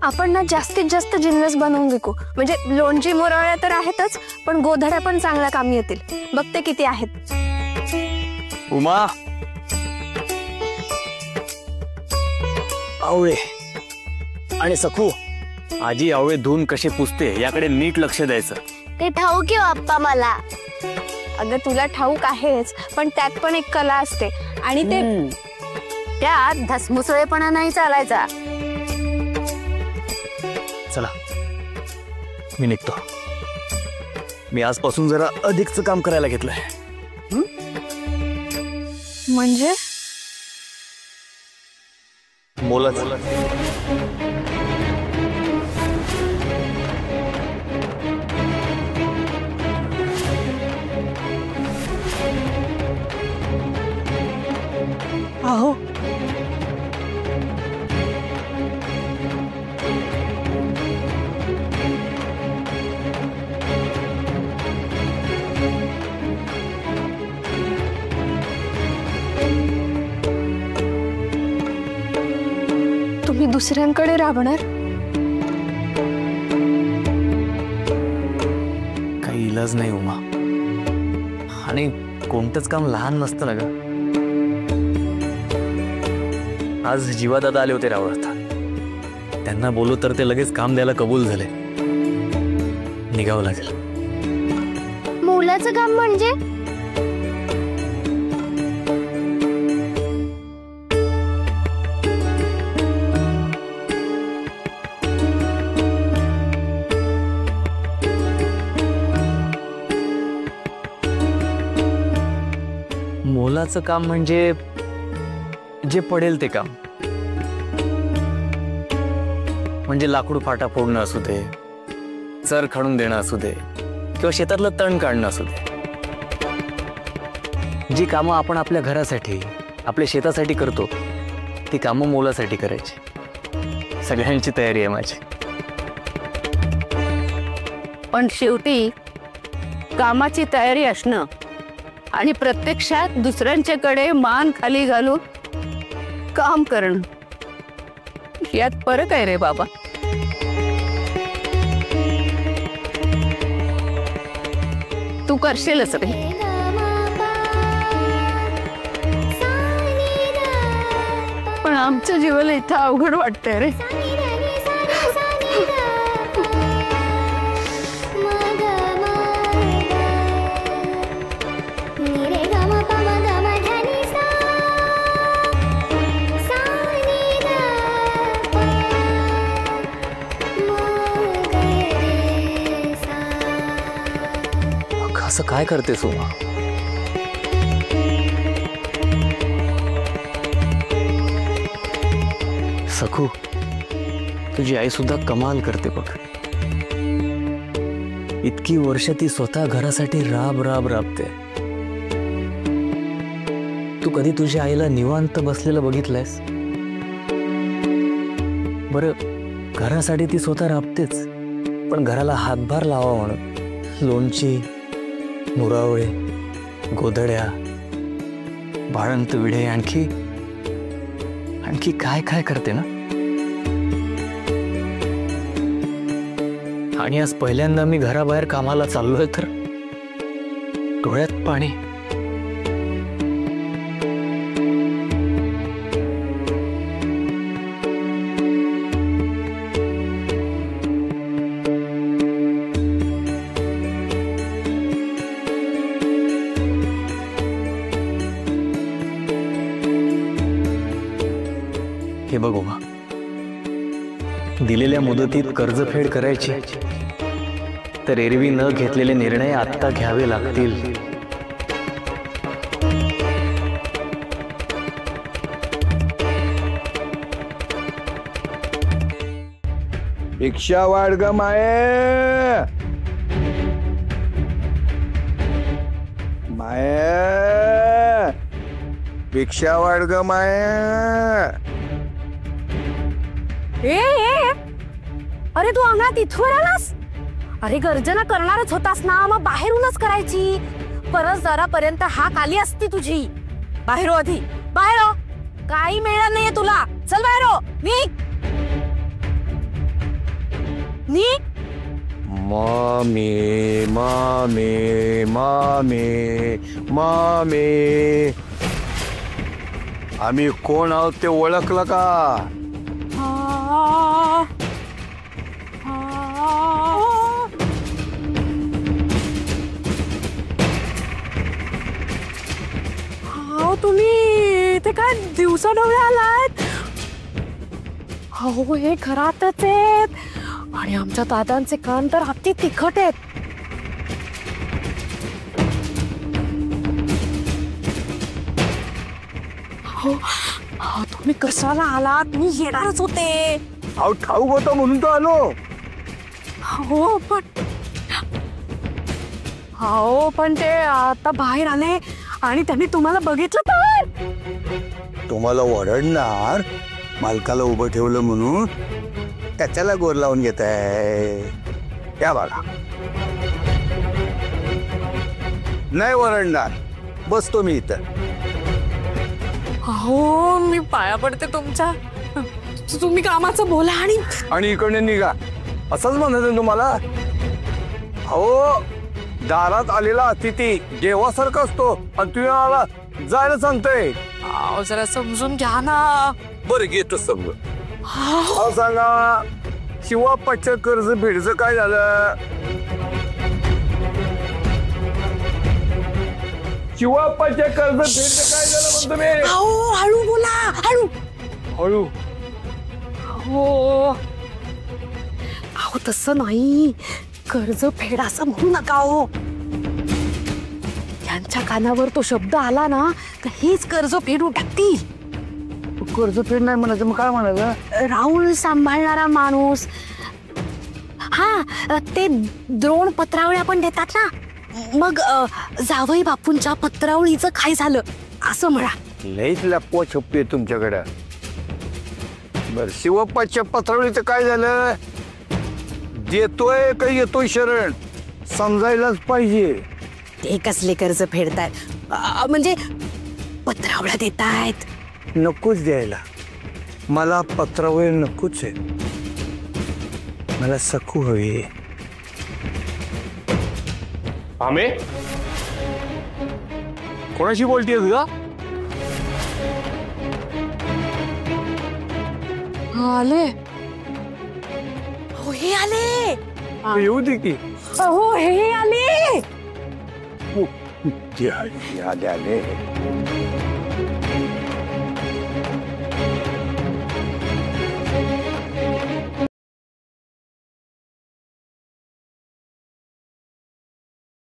आपण ना जास्तीत जास्त जिन्नस बनवून विकू, म्हणजे लोणची मुरवळ्या तर आहेतच, पण गोधड्या पण चांगल्या कामी येतील. बघते किती आहेत. उमा, आवळे आणि सखू, आजी आवळे धुवून कसे पुसते याकडे नीट लक्ष द्यायचं. ते ठाऊक आहे बाप्पा मला. अगं तुला ठाऊक आहेच, पण त्यात पण एक कला असते आणि ते त्यात धसमुसळेपणा नाही चालायचा. चला मी निघतो. मी आजपासून जरा अधिकचं काम करायला घेतलंय. म्हणजे मोलाचं. अहो तुम्ही दुसऱ्यांकडे राबणार? काही इलाज नाही उमा, आणि कोणतंच काम लहान नसतं ना ग. आज जीवादादा आले होते रावळात. त्यांना बोलू तर ते लगेच काम द्यायला कबूल झाले. निघावं लागेल. मुलाचं काम म्हणजे? मोलाचं काम म्हणजे जे पडेल ते काम. म्हणजे लाकूड फाटा फोडणं असू दे, चर खणून देणं असू दे, किंवा शेतातलं तण काढणं असू दे. जी कामं आपण आपल्या घरासाठी, आपल्या शेतासाठी करतो, ती कामं मोलासाठी करायची. सगळ्यांची तयारी आहे माझी. पण शेवटी कामाची तयारी असणं आणि प्रत्यक्षात दुसऱ्यांच्याकडे मान खाली घालून काम करणं, यात फरक आहे रे बाबा. तू करशीलच रे. पण आमच्या जीवाला इथं अवघड वाटतंय रे. असं काय करतेस उमा? सखू, तुझी आई सुद्धा कमाल करते बघ. इतकी वर्ष ती स्वतः घरासाठी राब राब राबते. तू कधी तुझ्या आईला निवांत बसलेलं बघितलंयस? बरं, घरासाठी ती स्वतः राबतेच, पण घराला हातभार लावा म्हणून लोणची, मुरावळे, गोधड्या, बाळंत विडे, आणखी आणखी काय काय करते ना. आणि आज पहिल्यांदा मी घराबाहेर कामाला चाललोय तर डोळ्यात पाणी. हे बघ उमा, दिलेल्या मुदतीत कर्जफेड करायची तर एरवी न घेतलेले निर्णय आत्ता घ्यावे लागतील. भिक्षा वाढ ग माये, माये भिक्षा वाढ ग माये. अरे तू अंगणात इथवर आलास? अरे गर्जना करणारच होतास ना, मग बाहेरूनच करायची. परत जरापर्यंत हाक आली असती तुझी. बाहेर हो आधी, बाहेर हो. काही मिळणार नाहीये तुला. चल बाहेर हो, निघ. नी मामी मामी मामी मामी आम्ही कोण आहोत ते ओळखलं का? तुम्ही ते काय दिवसा डोळे आलात? हो हे घरातच आहेत आणि आमच्या दादांचे कान तर अति तिखट आहेत. हो तुम्ही कशाला आलात? मी येणारच होते. अहो ठाऊक होतं म्हणून तो आलो. हो पण ते आता बाहेर आले आणि त्यांनी तुम्हाला बघितलं तर तुम्हाला ओरडणार मालकाला उभं ठेवलं म्हणून. त्याच्याला गोर लावून घेत आहे. या बघा नाही ओरडणार. बसतो मी इथं. हो मी पाया पडते तुमच्या. तुम्ही कामाचं बोला आणि इकडे निघा असंच म्हणायचं तुम्हाला. हो दारात आलेला अतिथी देवासारखा असतो आणि तुम्ही मला जायला सांगतोय. जरा समजून घ्या ना. बरं घेतो समजून. सांगा शिवापाच्या कर्ज फेडचं काय झालं? शिवापाच्या कर्ज फेडचं काय झालं म्हणतो मी? हळू बोला. हळू हो तसं नाही. कर्ज फेड असं म्हणू नका हो. यांच्या कानावर तो शब्द आला ना तर हेच कर्ज फेडून टाकतील. कर्ज फेड नाही म्हणायचं मग काय म्हणायचं? राहुल सांभाळणारा माणूस. हा ते द्रोण पत्रावळ्या पण देतात ना. मग जावई बापूंच्या पत्रावळीचं काय झालं असं म्हणा. लईच लपवा छप्पी आहे तुमच्याकडं. बर शिवप्पाच्या पत्रावळीचं काय झालं? देतोय का येतोय शरण समजायलाच पाहिजे. ते कसले कर्ज फेडतायत? म्हणजे पत्रावळ्या देतायत. नकोच द्यायला. मला पत्रावळी नकोच आहे. मला सखू हवी. आमे कोणाशी बोलतेस का? आले. हो हे आले. येऊ दे की. हो हे आले. आले.